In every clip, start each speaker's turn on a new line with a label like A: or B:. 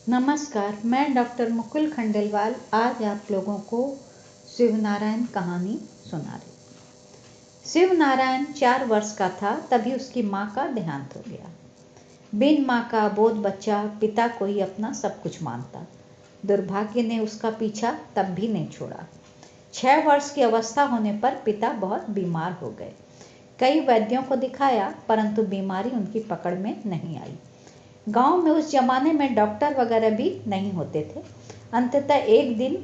A: नमस्कार, मैं डॉक्टर मुकुल खंडेलवाल आज आप लोगों को शिवनारायण कहानी सुना रही। शिवनारायण 4 वर्ष का था तभी उसकी माँ का देहांत हो गया। बिन माँ का अबोध बच्चा पिता को ही अपना सब कुछ मानता। दुर्भाग्य ने उसका पीछा तब भी नहीं छोड़ा। 6 वर्ष की अवस्था होने पर पिता बहुत बीमार हो गए। कई वैद्यों को दिखाया परंतु बीमारी उनकी पकड़ में नहीं आई। गांव में उस जमाने में डॉक्टर वगैरह भी नहीं होते थे। अंततः एक दिन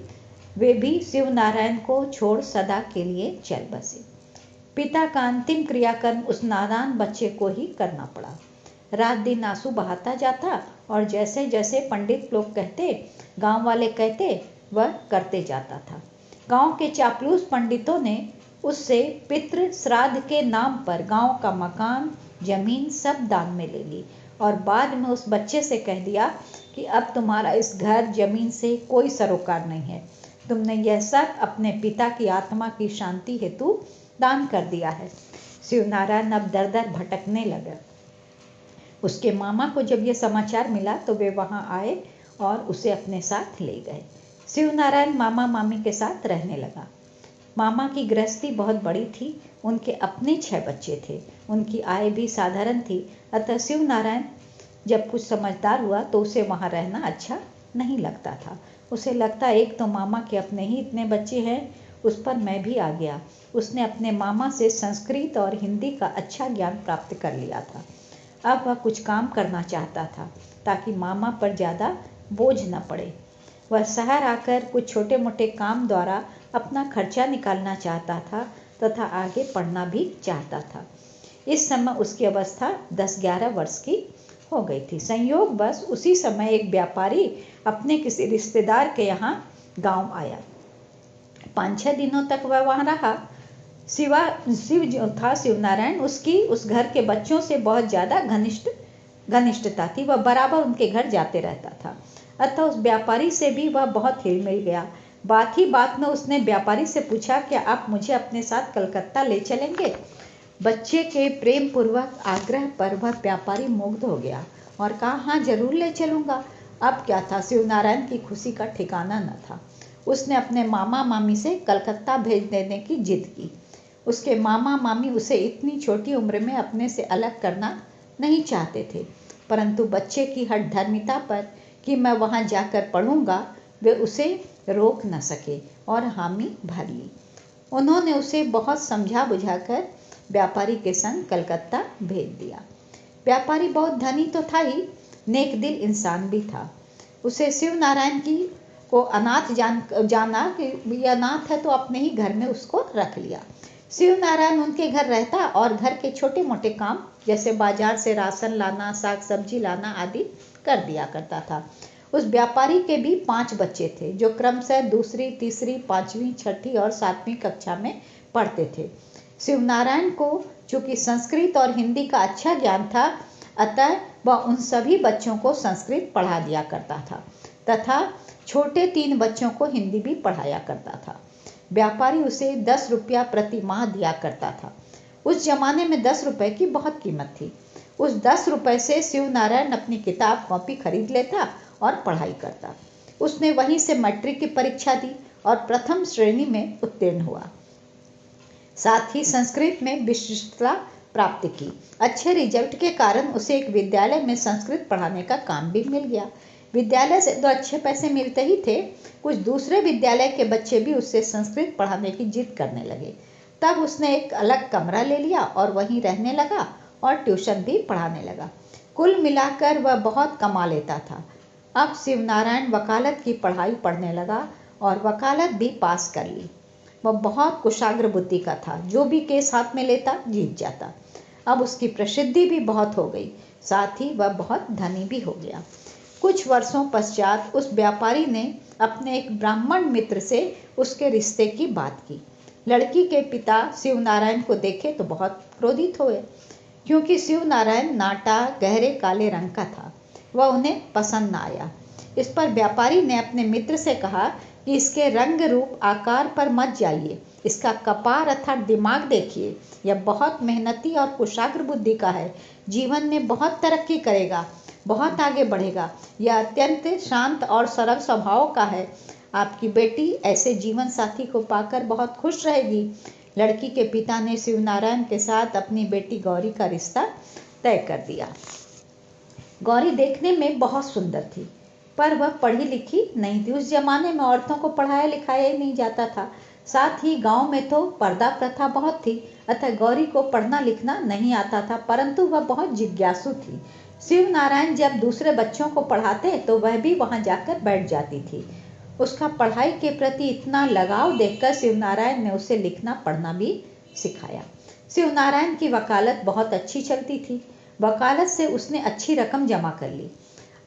A: वे भी शिव नारायण को छोड़ सदा के लिए चल बसे। पिता का अंतिम क्रियाकर्म उस नादान बच्चे को ही करना पड़ा। रात दिन आंसू बहाता जाता और जैसे जैसे पंडित लोग कहते, गांव वाले कहते, वह करते जाता था। गांव के चापलूस पंडितों ने उससे पितृ श्राद्ध के नाम पर गांव का मकान, जमीन सब दान में ले ली और बाद में उस बच्चे से कह दिया कि अब तुम्हारा इस घर जमीन से कोई सरोकार नहीं है। तुमने यह सब अपने पिता की आत्मा की शांति हेतु दान कर दिया है। शिवनारायण अब दर दर भटकने लगा। उसके मामा को जब यह समाचार मिला तो वे वहां आए और उसे अपने साथ ले गए। शिवनारायण मामा मामी के साथ रहने लगा। मामा की गृहस्थी बहुत बड़ी थी। उनके अपने 6 बच्चे थे। उनकी आय भी साधारण थी। अतः शिवनारायण जब कुछ समझदार हुआ तो उसे वहाँ रहना अच्छा नहीं लगता था। उसे लगता एक तो मामा के अपने ही इतने बच्चे हैं, उस पर मैं भी आ गया। उसने अपने मामा से संस्कृत और हिंदी का अच्छा ज्ञान प्राप्त कर लिया था। अब वह कुछ काम करना चाहता था ताकि मामा पर ज़्यादा बोझ न पड़े। वह शहर आकर कुछ छोटे मोटे काम द्वारा अपना खर्चा निकालना चाहता था तथा आगे पढ़ना भी चाहता था। इस समय उसकी अवस्था 10-11 वर्ष की हो गई थी। संयोग बस उसी समय एक व्यापारी अपने किसी रिश्तेदार के यहाँ गांव आया। 5-6 दिनों तक वह वहाँ रहा। शिव जो था शिवनारायण, उसकी उस घर के बच्चों से बहुत ज़्यादा घनिष्ठता थी। वह बराबर उनके घर जाते रहता था। अतः उस व्यापारी से भी वह बहुत हिल मिल गया। बात ही बात में उसने व्यापारी से पूछा, क्या आप मुझे अपने साथ कलकत्ता ले चलेंगे? बच्चे के प्रेम पूर्वक आग्रह पर वह व्यापारी मुग्ध हो गया और कहा, हाँ जरूर ले चलूंगा। अब क्या था, शिवनारायण की खुशी का ठिकाना न था। उसने अपने मामा मामी से कलकत्ता भेज देने की जिद की। उसके मामा मामी उसे इतनी छोटी उम्र में अपने से अलग करना नहीं चाहते थे, परंतु बच्चे की हठधर्मिता पर कि मैं वहाँ जाकर पढ़ूंगा, वे उसे रोक न सके और हामी भर ली। उन्होंने उसे बहुत समझा बुझाकर व्यापारी के संग कलकत्ता भेज दिया। व्यापारी बहुत धनी तो था ही, नेक दिल इंसान भी था। उसे शिवनारायण की को अनाथ जाना कि ये अनाथ है तो अपने ही घर में उसको रख लिया। शिवनारायण उनके घर रहता और घर के छोटे मोटे काम जैसे बाजार से राशन लाना, साग सब्जी लाना आदि कर दिया करता था। उस व्यापारी के भी 5 बच्चे थे जो क्रमशः दूसरी, तीसरी, 5वीं, 6ठी और 7वीं कक्षा में पढ़ते थे। शिवनारायण को चूंकि संस्कृत और हिंदी का अच्छा ज्ञान था, अतः वह उन सभी बच्चों को संस्कृत पढ़ा दिया करता था तथा छोटे 3 बच्चों को हिंदी भी पढ़ाया करता था। व्यापारी उसे 10 रुपया प्रति माह दिया करता था। उस जमाने में 10 रुपए की बहुत कीमत थी। उस 10 रुपए से शिवनारायण अपनी किताब कॉपी खरीद लेता और पढ़ाई करता। उसने वहीं से मैट्रिक की परीक्षा दी और प्रथम श्रेणी में उत्तीर्ण हुआ। साथ ही संस्कृत में विशिष्टता प्राप्त की। अच्छे रिजल्ट के कारण उसे एक विद्यालय में संस्कृत पढ़ाने का काम भी मिल गया। विद्यालय से तो अच्छे पैसे मिलते ही थे, कुछ दूसरे विद्यालय के बच्चे भी उससे संस्कृत पढ़ाने की जिद करने लगे। तब उसने एक अलग कमरा ले लिया और वहीं रहने लगा और ट्यूशन भी पढ़ाने लगा। कुल मिलाकर वह बहुत कमा लेता था। अब शिवनारायण वकालत की पढ़ाई पढ़ने लगा और वकालत भी पास कर ली। वह बहुत कुशाग्र बुद्धि का था, जो भी केस हाथ में लेता जीत जाता। अब उसकी प्रसिद्धि भी बहुत हो गई, साथ ही वह बहुत धनी भी हो गया। कुछ वर्षों पश्चात उस व्यापारी ने अपने एक ब्राह्मण मित्र से उसके रिश्ते की बात की। लड़की के पिता शिवनारायण को देखे तो बहुत क्रोधित हुए, क्योंकि शिवनारायण नाटा गहरे काले रंग का था। वह उन्हें पसंद न आया। इस पर व्यापारी ने अपने मित्र से कहा कि इसके रंग रूप आकार पर मत जाइए, इसका कपार अर्थात दिमाग देखिए। यह बहुत मेहनती और कुशाग्र बुद्धि का है, जीवन में बहुत तरक्की करेगा। बहुत आगे बढ़ेगा। यह अत्यंत शांत और सरल स्वभाव का है। आपकी बेटी ऐसे जीवन साथी को पाकर बहुत खुश रहेगी। लड़की के पिता ने शिवनारायण के साथ अपनी बेटी गौरी का रिश्ता तय कर दिया। गौरी देखने में बहुत सुंदर थी, पर वह पढ़ी लिखी नहीं थी। उस जमाने में औरतों को पढ़ाया लिखाया ही नहीं जाता था। साथ ही गांव में तो पर्दा प्रथा बहुत थी, अतः गौरी को पढ़ना लिखना नहीं आता था, परंतु वह बहुत जिज्ञासु थी। शिवनारायण जब दूसरे बच्चों को पढ़ाते तो वह भी वहां जाकर बैठ जाती थी। उसका पढ़ाई के प्रति इतना लगाव देखकर शिवनारायण ने उसे लिखना पढ़ना भी सिखाया। शिवनारायण की वकालत बहुत अच्छी चलती थी। वकालत से उसने अच्छी रकम जमा कर ली।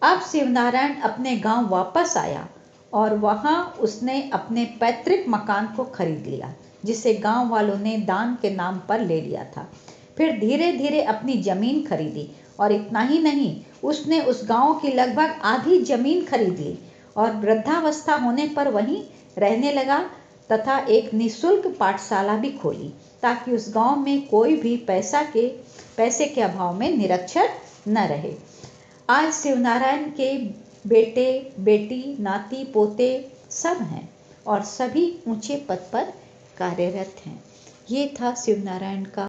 A: अब शिवनारायण अपने गांव वापस आया और वहां उसने अपने पैतृक मकान को खरीद लिया, जिसे गांव वालों ने दान के नाम पर ले लिया था। फिर धीरे धीरे अपनी जमीन खरीदी, और इतना ही नहीं, उसने उस गांव की लगभग आधी जमीन खरीद ली और वृद्धावस्था होने पर वहीं रहने लगा तथा एक निःशुल्क पाठशाला भी खोली, ताकि उस गांव में कोई भी पैसे के अभाव में निरक्षर न रहे। आज शिवनारायण के बेटे बेटी नाती पोते सब हैं और सभी ऊंचे पद पर कार्यरत हैं। ये था शिवनारायण का